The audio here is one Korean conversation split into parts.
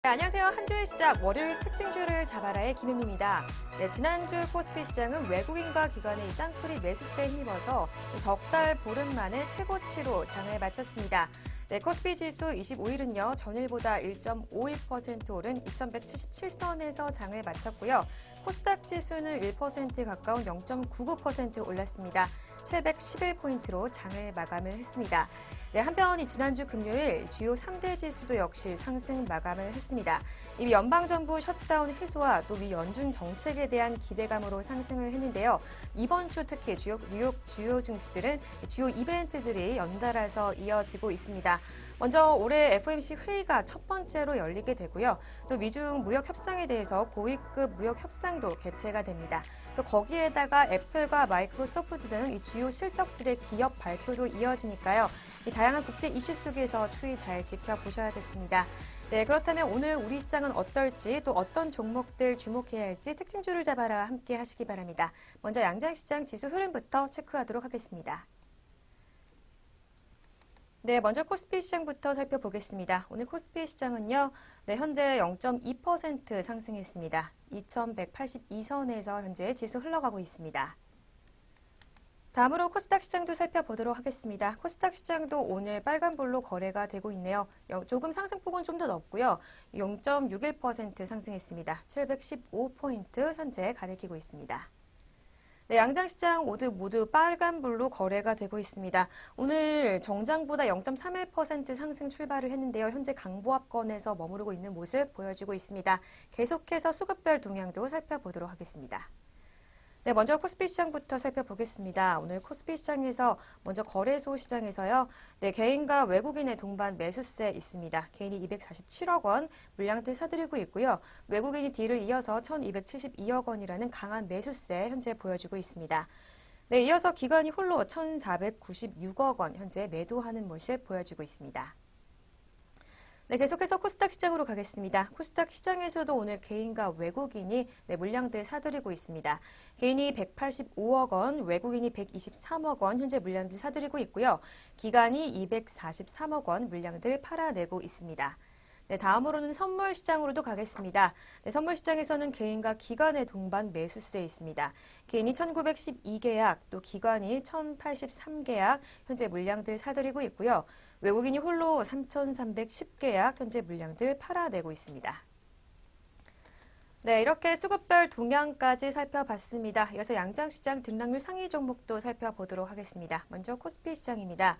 네, 안녕하세요. 한 주의 시작 월요일 특징주를 잡아라의 김혜미입니다. 네, 지난주 코스피 시장은 외국인과 기관의 쌍끌이 매수세에 힘입어서 석 달 보름 만에 최고치로 장을 마쳤습니다. 네, 코스피 지수 25일은요, 전일보다 1.51% 오른 2177선에서 장을 마쳤고요. 코스닥 지수는 1% 가까운 0.99% 올랐습니다. 711포인트로 장을 마감을 했습니다. 네, 한편 지난주 금요일 주요 3대 지수도 역시 상승 마감을 했습니다. 이미 연방정부 셧다운 해소와 또 미 연준 정책에 대한 기대감으로 상승을 했는데요. 이번 주 특히 뉴욕 주요 증시들은 주요 이벤트들이 연달아서 이어지고 있습니다. 먼저 올해 FOMC 회의가 첫 번째로 열리게 되고요. 또 미중 무역 협상에 대해서 고위급 무역 협상도 개최가 됩니다. 또 거기에다가 애플과 마이크로소프트 등 이 주요 실적들의 기업 발표도 이어지니까요. 이 다양한 국제 이슈 속에서 추이 잘 지켜보셔야겠습니다. 네, 그렇다면 오늘 우리 시장은 어떨지 또 어떤 종목들 주목해야 할지 특징주를 잡아라 함께 하시기 바랍니다. 먼저 양장시장 지수 흐름부터 체크하도록 하겠습니다. 네, 먼저 코스피 시장부터 살펴보겠습니다. 오늘 코스피 시장은요, 네, 현재 0.2% 상승했습니다. 2182선에서 현재 지수 흘러가고 있습니다. 다음으로 코스닥 시장도 살펴보도록 하겠습니다. 코스닥 시장도 오늘 빨간불로 거래가 되고 있네요. 조금 상승폭은 좀 더 넓고요. 0.61% 상승했습니다. 715포인트 현재 가리키고 있습니다. 네, 양장시장 모두 빨간불로 거래가 되고 있습니다. 오늘 정장보다 0.31% 상승 출발을 했는데요. 현재 강보합권에서 머무르고 있는 모습 보여주고 있습니다. 계속해서 수급별 동향도 살펴보도록 하겠습니다. 네, 먼저 코스피 시장부터 살펴보겠습니다. 오늘 코스피 시장에서 먼저 거래소 시장에서요. 네, 개인과 외국인의 동반 매수세 있습니다. 개인이 247억 원 물량들 사들이고 있고요. 외국인이 뒤를 이어서 1272억 원이라는 강한 매수세 현재 보여주고 있습니다. 네, 이어서 기관이 홀로 1496억 원 현재 매도하는 모습 보여주고 있습니다. 네, 계속해서 코스닥 시장으로 가겠습니다. 코스닥 시장에서도 오늘 개인과 외국인이 물량들 사들이고 있습니다. 개인이 185억 원, 외국인이 123억 원 현재 물량들 사들이고 있고요. 기관이 243억 원 물량들 팔아내고 있습니다. 네, 다음으로는 선물 시장으로도 가겠습니다. 네, 선물 시장에서는 개인과 기관의 동반 매수세 있습니다. 개인이 1912계약, 또 기관이 1083계약 현재 물량들 사들이고 있고요. 외국인이 홀로 3310계약 현재 물량들 팔아내고 있습니다. 네, 이렇게 수급별 동향까지 살펴봤습니다. 이어서 양장시장 등락률 상위 종목도 살펴보도록 하겠습니다. 먼저 코스피 시장입니다.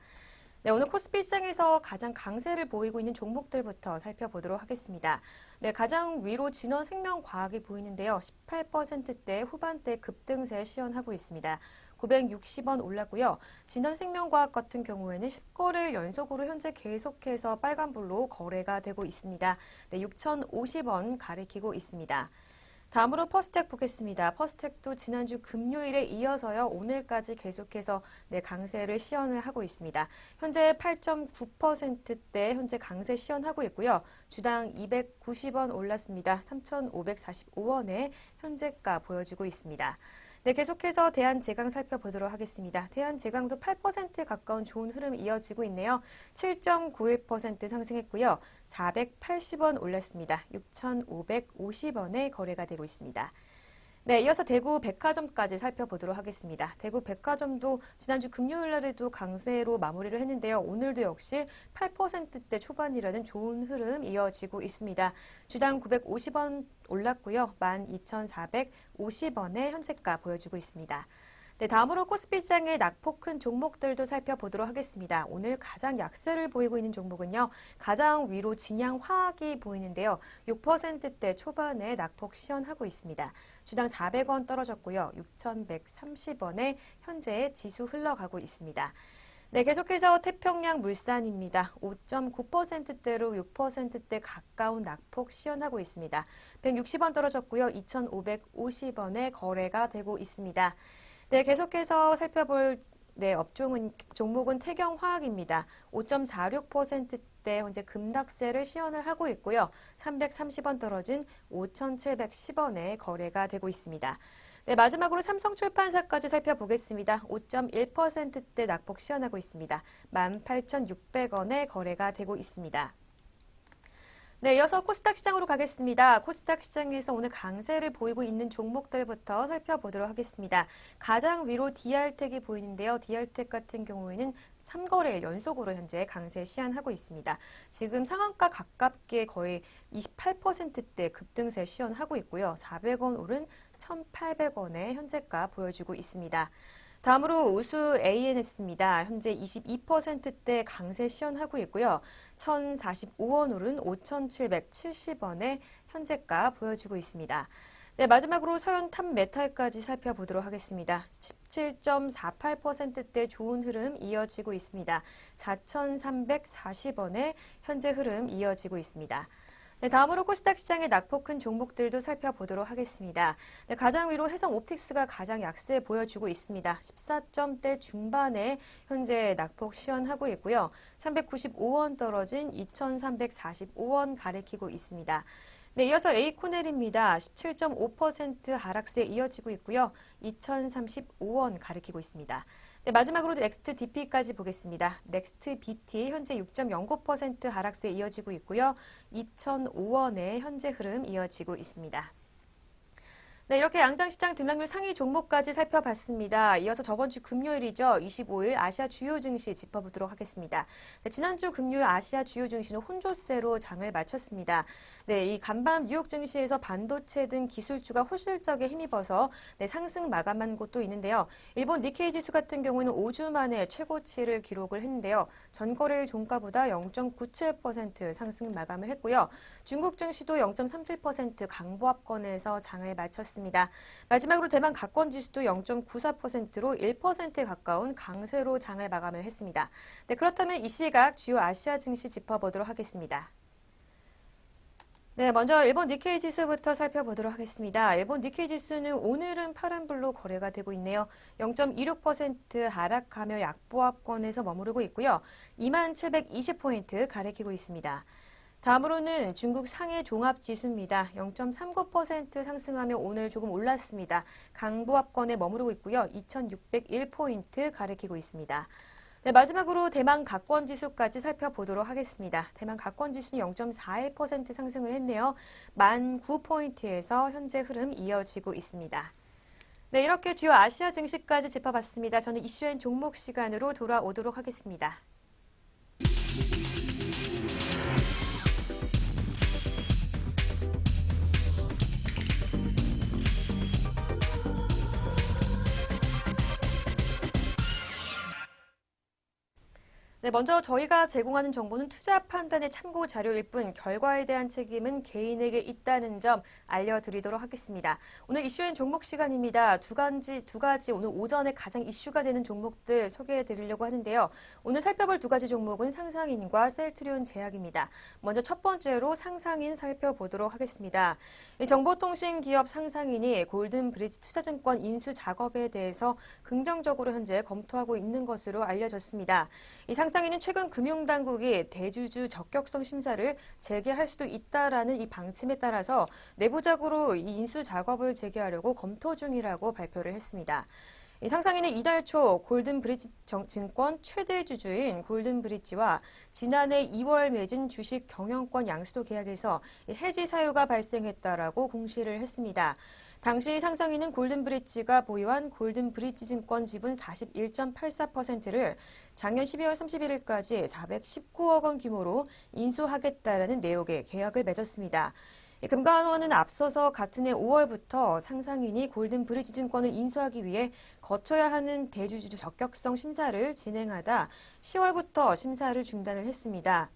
네, 오늘 코스피 시장에서 가장 강세를 보이고 있는 종목들부터 살펴보도록 하겠습니다. 네, 가장 위로 진원생명과학이 보이는데요. 18%대 후반대 급등세 시현하고 있습니다. 960원 올랐고요. 진원생명과학 같은 경우에는 10거래일 연속으로 현재 계속해서 빨간불로 거래가 되고 있습니다. 네, 6,050원 가리키고 있습니다. 다음으로 퍼스텍 보겠습니다. 퍼스텍도 지난주 금요일에 이어서요. 오늘까지 계속해서 강세를 시현을 하고 있습니다. 현재 8.9%대 현재 강세 시현하고 있고요. 주당 290원 올랐습니다. 3,545원에 현재가 보여지고 있습니다. 네, 계속해서 대한제강 살펴보도록 하겠습니다. 대한제강도 8% 가까운 좋은 흐름 이어지고 있네요. 7.91% 상승했고요. 480원 올랐습니다. 6,550원에 거래가 되고 있습니다. 네, 이어서 대구 백화점까지 살펴보도록 하겠습니다. 대구 백화점도 지난주 금요일 날에도 강세로 마무리를 했는데요. 오늘도 역시 8%대 초반이라는 좋은 흐름 이어지고 있습니다. 주당 950원 올랐고요. 12,450원에 현재가 보여주고 있습니다. 네, 다음으로 코스피 시장의 낙폭 큰 종목들도 살펴보도록 하겠습니다. 오늘 가장 약세를 보이고 있는 종목은요. 가장 위로 진양화학이 보이는데요. 6%대 초반에 낙폭 시현하고 있습니다. 주당 400원 떨어졌고요. 6,130원에 현재 지수 흘러가고 있습니다. 네, 계속해서 태평양 물산입니다. 5.9%대로 6%대 가까운 낙폭 시현하고 있습니다. 160원 떨어졌고요. 2,550원에 거래가 되고 있습니다. 네, 계속해서 살펴볼 종목은 태경화학입니다. 5.46%대 현재 급락세를 시현을 하고 있고요. 330원 떨어진 5,710원에 거래가 되고 있습니다. 네, 마지막으로 삼성출판사까지 살펴보겠습니다. 5.1%대 낙폭 시현하고 있습니다. 18,600원에 거래가 되고 있습니다. 네, 이어서 코스닥 시장으로 가겠습니다. 코스닥 시장에서 오늘 강세를 보이고 있는 종목들부터 살펴보도록 하겠습니다. 가장 위로 DR텍이 보이는데요. DR텍 같은 경우에는 3거래일 연속으로 현재 강세 시현하고 있습니다. 지금 상한가 가깝게 거의 28%대 급등세 시현하고 있고요. 400원 오른 1,800원의 현재가 보여주고 있습니다. 다음으로 우수 ANS입니다. 현재 22%대 강세 시현하고 있고요. 1,045원 오른 5,770원의 현재가 보여주고 있습니다. 네, 마지막으로 서현 탑메탈까지 살펴보도록 하겠습니다. 17.48%대 좋은 흐름 이어지고 있습니다. 4,340원의 현재 흐름 이어지고 있습니다. 네, 다음으로 코스닥 시장의 낙폭 큰 종목들도 살펴보도록 하겠습니다. 네, 가장 위로 해성옵틱스가 가장 약세 보여주고 있습니다. 14점대 중반에 현재 낙폭 시현하고 있고요. 395원 떨어진 2,345원 가리키고 있습니다. 네, 이어서 에이코넬입니다. 17.5% 하락세 이어지고 있고요. 2,035원 가리키고 있습니다. 네, 마지막으로 넥스트 DP까지 보겠습니다. 넥스트 BT 현재 6.09% 하락세 이어지고 있고요. 2,005원의 현재 흐름 이어지고 있습니다. 네, 이렇게 양장시장 등락률 상위 종목까지 살펴봤습니다. 이어서 저번 주 금요일이죠. 25일 아시아 주요 증시 짚어보도록 하겠습니다. 네, 지난주 금요일 아시아 주요 증시는 혼조세로 장을 마쳤습니다. 네, 이 간밤 뉴욕 증시에서 반도체 등 기술주가 호실적에 힘입어서 네, 상승 마감한 곳도 있는데요. 일본 니케이 지수 같은 경우는 5주 만에 최고치를 기록을 했는데요. 전거래일 종가보다 0.97% 상승 마감을 했고요. 중국 증시도 0.37% 강보합권에서 장을 마쳤습니다. 마지막으로 대만 가권 지수도 0.94%로 1%에 가까운 강세로 장을 마감을 했습니다. 네, 그렇다면 이 시각 주요 아시아 증시 짚어보도록 하겠습니다. 네, 먼저 일본 니케이 지수부터 살펴보도록 하겠습니다. 일본 니케이 지수는 오늘은 파란불로 거래가 되고 있네요. 0.26% 하락하며 약보합권에서 머무르고 있고요. 2720포인트 가리키고 있습니다. 다음으로는 중국 상해 종합지수입니다. 0.39% 상승하며 오늘 조금 올랐습니다. 강보합권에 머무르고 있고요. 2601포인트 가리키고 있습니다. 네, 마지막으로 대만 가권지수까지 살펴보도록 하겠습니다. 대만 가권지수는 0.41% 상승을 했네요. 10,009포인트에서 현재 흐름 이어지고 있습니다. 네, 이렇게 주요 아시아 증시까지 짚어봤습니다. 저는 이슈앤 종목 시간으로 돌아오도록 하겠습니다. 네, 먼저 저희가 제공하는 정보는 투자 판단의 참고 자료일 뿐 결과에 대한 책임은 개인에게 있다는 점 알려드리도록 하겠습니다. 오늘 이슈엔 종목 시간입니다. 두 가지 오늘 오전에 가장 이슈가 되는 종목들 소개해 드리려고 하는데요. 오늘 살펴볼 두 가지 종목은 상상인과 셀트리온 제약입니다. 먼저 첫 번째로 상상인 살펴보도록 하겠습니다. 이 정보통신 기업 상상인이 골든브리지 투자증권 인수 작업에 대해서 긍정적으로 현재 검토하고 있는 것으로 알려졌습니다. 이 상상인은 최근 금융당국이 대주주 적격성 심사를 재개할 수도 있다라는 이 방침에 따라서 내부적으로 이 인수 작업을 재개하려고 검토 중이라고 발표를 했습니다. 이 상상인은 이달 초 골든브리지 증권 최대 주주인 골든브리지와 지난해 2월 맺은 주식 경영권 양수도 계약에서 해지 사유가 발생했다라고 공시를 했습니다. 당시 상상인은 골든브리지가 보유한 골든브리지 증권 지분 41.84%를 작년 12월 31일까지 419억 원 규모로 인수하겠다라는 내용의 계약을 맺었습니다. 금감원은 앞서서 같은 해 5월부터 상상인이 골든브리지 증권을 인수하기 위해 거쳐야 하는 대주주 적격성 심사를 진행하다 10월부터 심사를 중단을 했습니다.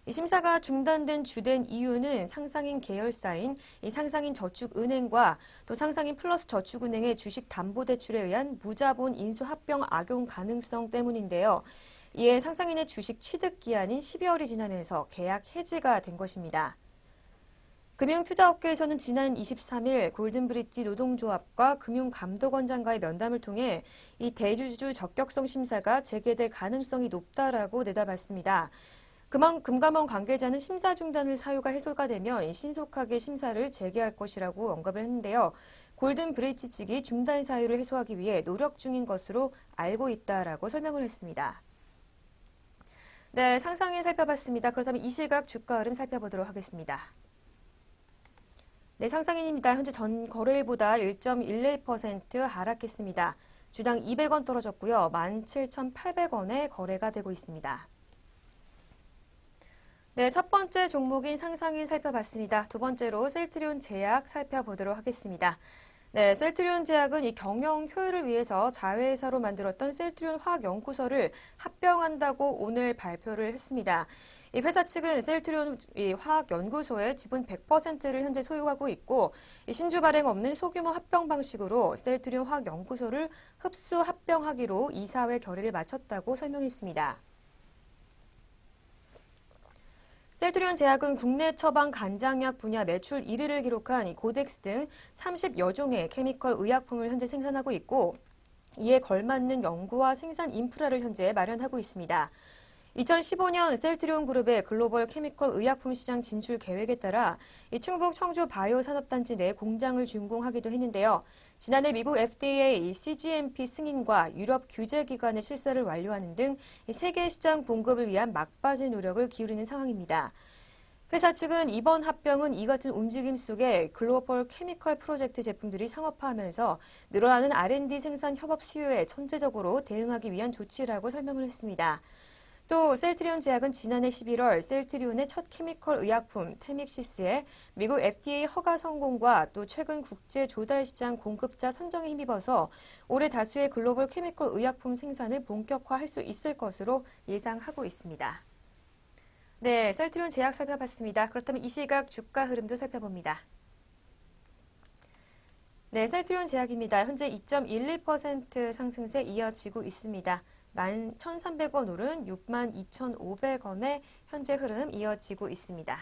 이 심사가 중단된 주된 이유는 상상인 계열사인 이 상상인 저축은행과 또 상상인 플러스 저축은행의 주식담보대출에 의한 무자본 인수 합병 악용 가능성 때문인데요. 이에 상상인의 주식 취득 기한인 12월이 지나면서 계약 해지가 된 것입니다. 금융투자업계에서는 지난 23일 골든브리지 노동조합과 금융감독원장과의 면담을 통해 이 대주주 적격성 심사가 재개될 가능성이 높다라고 내다봤습니다. 금감원 관계자는 심사 중단을 사유가 해소가 되면 신속하게 심사를 재개할 것이라고 언급을 했는데요. 골든브리지 측이 중단 사유를 해소하기 위해 노력 중인 것으로 알고 있다라고 설명을 했습니다. 네, 상상인 살펴봤습니다. 그렇다면 이 시각 주가 흐름 살펴보도록 하겠습니다. 네, 상상인입니다. 현재 전 거래일보다 1.11% 하락했습니다. 주당 200원 떨어졌고요. 17,800원에 거래가 되고 있습니다. 네, 첫 번째 종목인 상상인 살펴봤습니다. 두 번째로 셀트리온 제약 살펴보도록 하겠습니다. 네, 셀트리온 제약은 이 경영 효율을 위해서 자회사로 만들었던 셀트리온 화학연구소를 합병한다고 오늘 발표를 했습니다. 이 회사 측은 셀트리온 화학연구소의 지분 100%를 현재 소유하고 있고 이 신주 발행 없는 소규모 합병 방식으로 셀트리온 화학연구소를 흡수 합병하기로 이사회 결의를 마쳤다고 설명했습니다. 셀트리온 제약은 국내 처방 간장약 분야 매출 1위를 기록한 고덱스 등 30여 종의 케미컬 의약품을 현재 생산하고 있고 이에 걸맞는 연구와 생산 인프라를 현재 마련하고 있습니다. 2015년 셀트리온 그룹의 글로벌 케미컬 의약품 시장 진출 계획에 따라 충북 청주 바이오 산업단지 내 공장을 준공하기도 했는데요. 지난해 미국 FDA CGMP 승인과 유럽 규제 기관의 실사를 완료하는 등 세계 시장 공급을 위한 막바지 노력을 기울이는 상황입니다. 회사 측은 이번 합병은 이 같은 움직임 속에 글로벌 케미컬 프로젝트 제품들이 상업화하면서 늘어나는 R&D 생산 협업 수요에 천재적으로 대응하기 위한 조치라고 설명을 했습니다. 또 셀트리온 제약은 지난해 11월 셀트리온의 첫 케미컬 의약품 테믹시스의 미국 FDA 허가 성공과 또 최근 국제 조달 시장 공급자 선정에 힘입어서 올해 다수의 글로벌 케미컬 의약품 생산을 본격화할 수 있을 것으로 예상하고 있습니다. 네, 셀트리온 제약 살펴봤습니다. 그렇다면 이 시각 주가 흐름도 살펴봅니다. 네, 셀트리온 제약입니다. 현재 2.12% 상승세 이어지고 있습니다. 11,300원 오른 62,500원의 현재 흐름 이어지고 있습니다.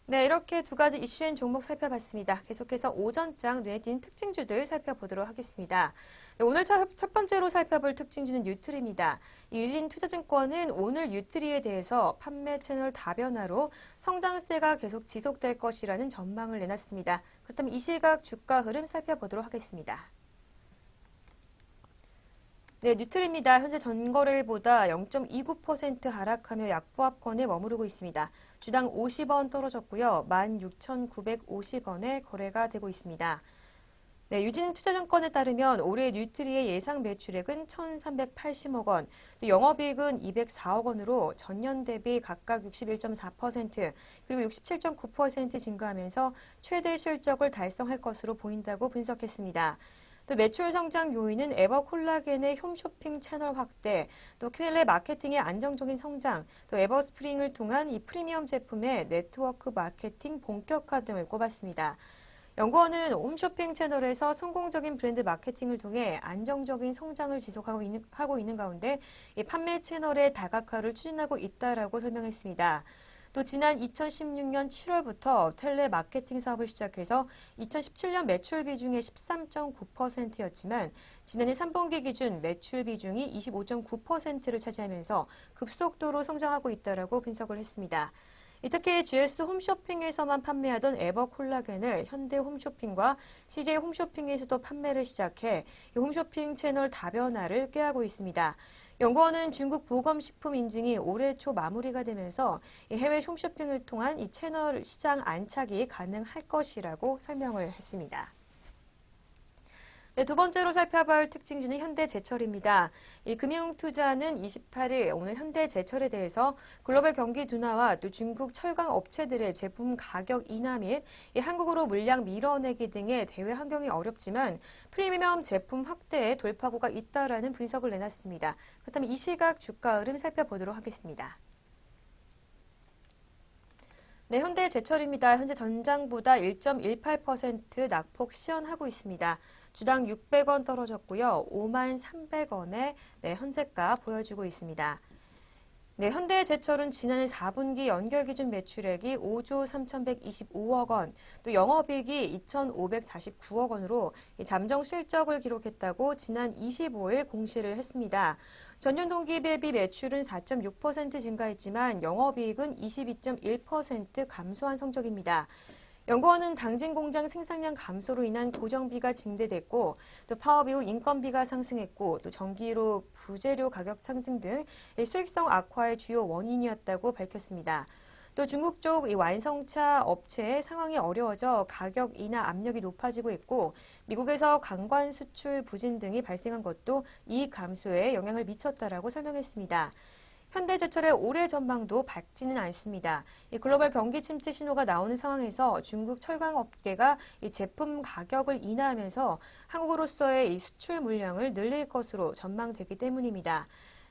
네, 이렇게 두 가지 이슈인 종목 살펴봤습니다. 계속해서 오전장 눈에 띈 특징주들 살펴보도록 하겠습니다. 네, 오늘 첫 번째로 살펴볼 특징주는 뉴트리입니다. 유진투자증권은 오늘 뉴트리에 대해서 판매 채널 다변화로 성장세가 계속 지속될 것이라는 전망을 내놨습니다. 그렇다면 이 시각 주가 흐름 살펴보도록 하겠습니다. 네, 뉴트리입니다. 현재 전거래일보다 0.29% 하락하며 약보합권에 머무르고 있습니다. 주당 50원 떨어졌고요. 16,950원에 거래가 되고 있습니다. 네, 유진투자증권에 따르면 올해 뉴트리의 예상 매출액은 1,380억 원, 또 영업이익은 204억 원으로 전년 대비 각각 61.4% 그리고 67.9% 증가하면서 최대 실적을 달성할 것으로 보인다고 분석했습니다. 또 매출 성장 요인은 에버콜라겐의 홈쇼핑 채널 확대, 또 퀼레 마케팅의 안정적인 성장, 또 에버스프링을 통한 이 프리미엄 제품의 네트워크 마케팅 본격화 등을 꼽았습니다. 연구원은 홈쇼핑 채널에서 성공적인 브랜드 마케팅을 통해 안정적인 성장을 지속하고 있는 가운데 이 판매 채널의 다각화를 추진하고 있다라고 설명했습니다. 또 지난 2016년 7월부터 텔레 마케팅 사업을 시작해서 2017년 매출 비중이 13.9%였지만 지난해 3분기 기준 매출 비중이 25.9%를 차지하면서 급속도로 성장하고 있다라고 분석을 했습니다. 특히 GS 홈쇼핑에서만 판매하던 에버콜라겐을 현대 홈쇼핑과 CJ 홈쇼핑에서도 판매를 시작해 홈쇼핑 채널 다변화를 꾀하고 있습니다. 연구원은 중국 보검식품 인증이 올해 초 마무리가 되면서 해외 홈쇼핑을 통한 이 채널 시장 안착이 가능할 것이라고 설명을 했습니다. 네, 두 번째로 살펴볼 특징주는 현대제철입니다. 이 금융투자는 28일 오늘 현대제철에 대해서 글로벌 경기 둔화와 또 중국 철강 업체들의 제품 가격 인하 및 한국으로 물량 밀어내기 등의 대외 환경이 어렵지만 프리미엄 제품 확대에 돌파구가 있다라는 분석을 내놨습니다. 그렇다면 이 시각 주가 흐름 살펴보도록 하겠습니다. 네, 현대제철입니다. 현재 전장보다 1.18% 낙폭 시현하고 있습니다. 주당 600원 떨어졌고요. 53,300원에 현재가 보여주고 있습니다. 네, 현대제철은 지난해 4분기 연결 기준 매출액이 5조 3,125억 원, 또 영업이익이 2,549억 원으로 잠정 실적을 기록했다고 지난 25일 공시를 했습니다. 전년 동기 대비 매출은 4.6% 증가했지만 영업이익은 22.1% 감소한 성적입니다. 연구원은 당진 공장 생산량 감소로 인한 고정비가 증대됐고 또 파업 이후 인건비가 상승했고 또 전기료, 부재료 가격 상승 등 수익성 악화의 주요 원인이었다고 밝혔습니다. 또 중국 쪽 완성차 업체의 상황이 어려워져 가격 인하 압력이 높아지고 있고 미국에서 관광 수출 부진 등이 발생한 것도 이익 감소에 영향을 미쳤다라고 설명했습니다. 현대제철의 올해 전망도 밝지는 않습니다. 이 글로벌 경기 침체 신호가 나오는 상황에서 중국 철강업계가 이 제품 가격을 인하하면서 한국으로서의 이 수출 물량을 늘릴 것으로 전망되기 때문입니다.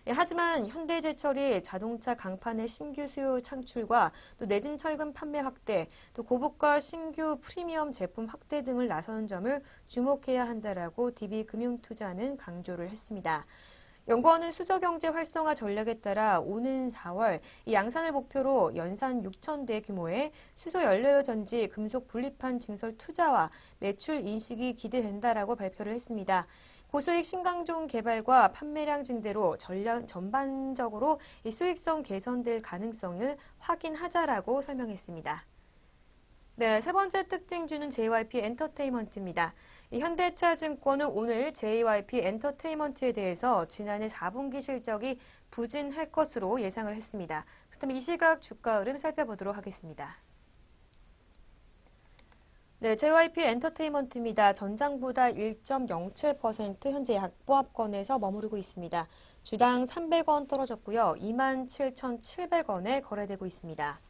하지만 현대제철이 자동차 강판의 신규 수요 창출과 또 내진 철근 판매 확대, 또 고부가 신규 프리미엄 제품 확대 등을 나서는 점을 주목해야 한다라고 DB금융투자는 강조를 했습니다. 연구원은 수소경제 활성화 전략에 따라 오는 4월 이 양산을 목표로 연산 6,000대 규모의 수소연료 전지 금속 분리판 증설 투자와 매출 인식이 기대된다라고 발표를 했습니다. 고수익 신강종 개발과 판매량 증대로 전반적으로 이 수익성 개선될 가능성을 확인하자라고 설명했습니다. 네, 세 번째 특징주는 JYP 엔터테인먼트입니다. 현대차증권은 오늘 JYP 엔터테인먼트에 대해서 지난해 4분기 실적이 부진할 것으로 예상을 했습니다. 그렇다면 이 시각 주가 흐름 살펴보도록 하겠습니다. 네, JYP 엔터테인먼트입니다. 전장보다 1.07% 현재 약보합권에서 머무르고 있습니다. 주당 300원 떨어졌고요. 27,700원에 거래되고 있습니다.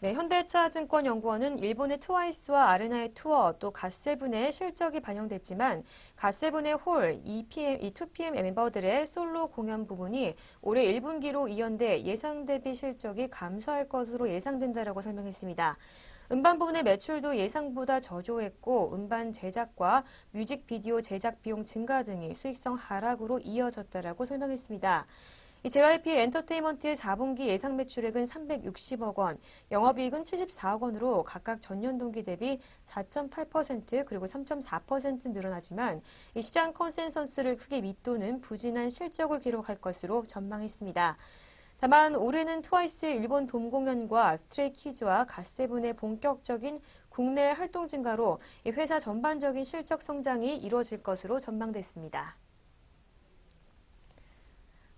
네, 현대차증권연구원은 일본의 트와이스와 아레나의 투어, 또 갓세븐의 실적이 반영됐지만 갓세븐의 홀, 2PM 멤버들의 솔로 공연 부분이 올해 1분기로 이연돼 예상 대비 실적이 감소할 것으로 예상된다라고 설명했습니다. 음반 부분의 매출도 예상보다 저조했고 음반 제작과 뮤직비디오 제작 비용 증가 등이 수익성 하락으로 이어졌다라고 설명했습니다. 이 JYP 엔터테인먼트의 4분기 예상 매출액은 360억 원, 영업이익은 74억 원으로 각각 전년 동기 대비 4.8% 그리고 3.4% 늘어나지만 이 시장 컨센서스를 크게 밑도는 부진한 실적을 기록할 것으로 전망했습니다. 다만 올해는 트와이스의 일본 돔 공연과 스트레이키즈와 갓세븐의 본격적인 국내 활동 증가로 이 회사 전반적인 실적 성장이 이루어질 것으로 전망됐습니다.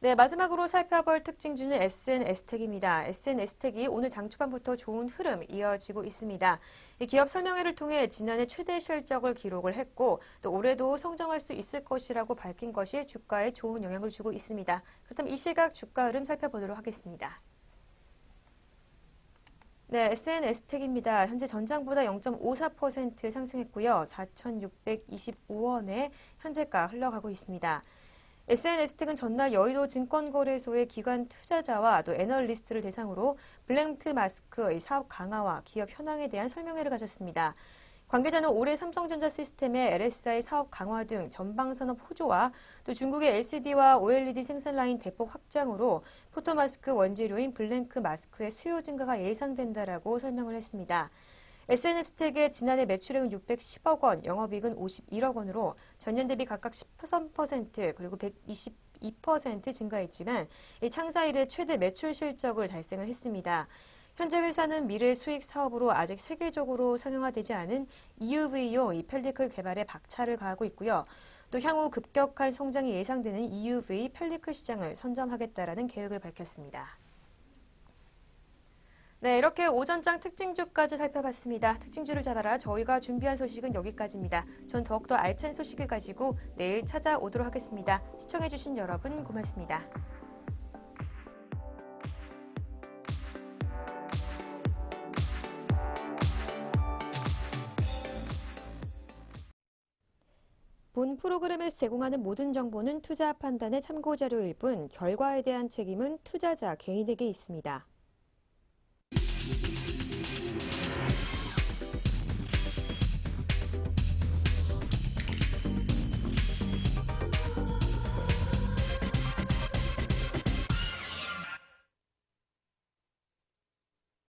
네, 마지막으로 살펴볼 특징주는 SNS텍입니다. SNS텍이 오늘 장 초반부터 좋은 흐름 이어지고 있습니다. 이 기업 설명회를 통해 지난해 최대 실적을 기록을 했고 또 올해도 성장할 수 있을 것이라고 밝힌 것이 주가에 좋은 영향을 주고 있습니다. 그렇다면 이 시각 주가 흐름 살펴보도록 하겠습니다. 네, SNS텍입니다. 현재 전장보다 0.54% 상승했고요. 4,625원에 현재가 흘러가고 있습니다. SNS텍은 전날 여의도 증권거래소의 기관 투자자와 또 애널리스트를 대상으로 블랙트 마스크의 사업 강화와 기업 현황에 대한 설명회를 가졌습니다. 관계자는 올해 삼성전자 시스템의 LSI 사업 강화 등 전방산업 호조와 또 중국의 LCD와 OLED 생산 라인 대폭 확장으로 포토마스크 원재료인 블랙트 마스크의 수요 증가가 예상된다라고 설명을 했습니다. SNS텍의 지난해 매출액은 610억 원, 영업이익은 51억 원으로 전년 대비 각각 13% 그리고 122% 증가했지만 이 창사 이래 최대 매출 실적을 달성을 했습니다. 현재 회사는 미래 수익 사업으로 아직 세계적으로 상용화되지 않은 EUV용 이 펠리클 개발에 박차를 가하고 있고요. 또 향후 급격한 성장이 예상되는 EUV 펠리클 시장을 선점하겠다라는 계획을 밝혔습니다. 네, 이렇게 오전장 특징주까지 살펴봤습니다. 특징주를 잡아라. 저희가 준비한 소식은 여기까지입니다. 전 더욱더 알찬 소식을 가지고 내일 찾아오도록 하겠습니다. 시청해주신 여러분 고맙습니다. 본 프로그램에서 제공하는 모든 정보는 투자 판단의 참고 자료일 뿐 결과에 대한 책임은 투자자 개인에게 있습니다.